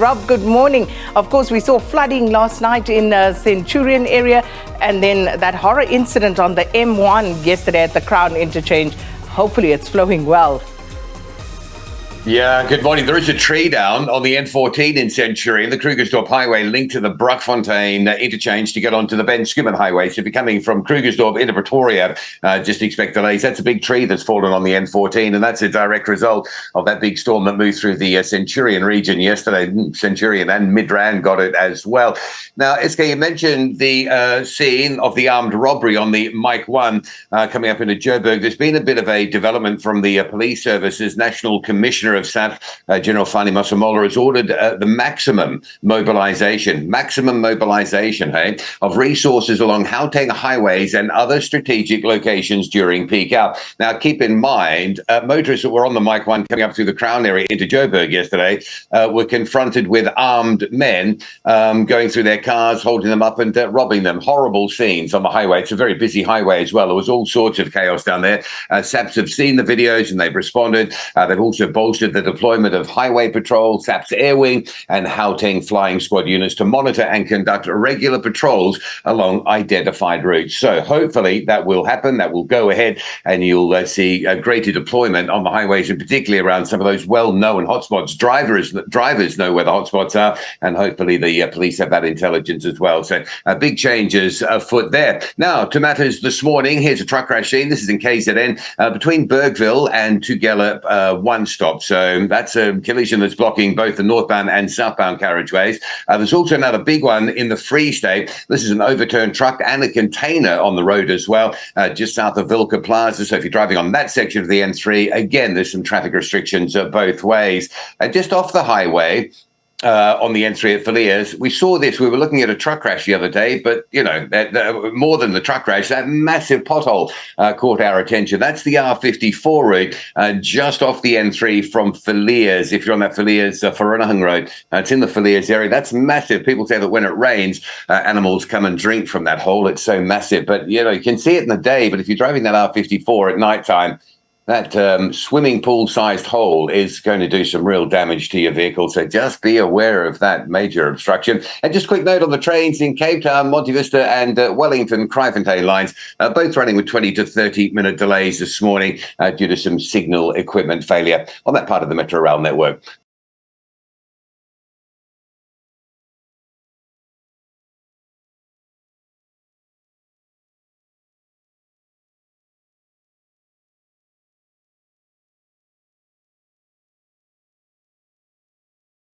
Rob, good morning. Of course, we saw flooding last night in Centurion area, and then that horror incident on the M1 yesterday at the Crown interchange. Hopefully it's flowing well. Yeah, good morning. There is a tree down on the N14 in Centurion, the Krugersdorp Highway linked to the Bruckfontein interchange to get onto the Ben Schoeman Highway. So if you're coming from Krugersdorp into Pretoria, just expect delays. That's a big tree that's fallen on the N14, and that's a direct result of that big storm that moved through the Centurion region yesterday. Centurion and Midrand got it as well. Now, SK, you mentioned the scene of the armed robbery on the Mike 1 coming up into Joburg. There's been a bit of a development from the police services. National Commissioner of SAP, General Fani Masemola, has ordered the maximum mobilization, of resources along Gauteng highways and other strategic locations during peak hour. Now, keep in mind, motorists that were on the Mike 1 coming up through the Crown area into Joburg yesterday were confronted with armed men going through their cars, holding them up and robbing them. Horrible scenes on the highway. It's a very busy highway as well. There was all sorts of chaos down there. SAPs have seen the videos and they've responded. They've also bolstered the deployment of Highway Patrol, SAP's Air Wing, and Gauteng Flying Squad units to monitor and conduct regular patrols along identified routes. So hopefully that will happen, that will go ahead, and you'll see a greater deployment on the highways, and particularly around some of those well-known hotspots. Drivers know where the hotspots are, and hopefully the police have that intelligence as well. So big changes afoot there. Now, to matters this morning, here's a truck crash scene. This is in KZN between Bergville and Tugela one stop. So that's a collision that's blocking both the northbound and southbound carriageways. There's also another big one in the Free State. This is an overturned truck and a container on the road as well, just south of Vilka Plaza. So if you're driving on that section of the N3, again, there's some traffic restrictions both ways. Just off the highway, on the N3 at Villiers, we saw this. We were looking at a truck crash the other day, but, you know, more than the truck crash, that massive pothole caught our attention. That's the R54 route, just off the N3 from Villiers. If you're on that Villiers Vereeniging Road, it's in the Villiers area. That's massive. People say that when it rains, animals come and drink from that hole. It's so massive. But, you know, you can see it in the day, but if you're driving that R54 at nighttime, that swimming pool-sized hole is going to do some real damage to your vehicle, so just be aware of that major obstruction. And just a quick note on the trains in Cape Town, Monte Vista and Wellington-Kraaifontein lines, both running with 20 to 30-minute delays this morning due to some signal equipment failure on that part of the Metro Rail network.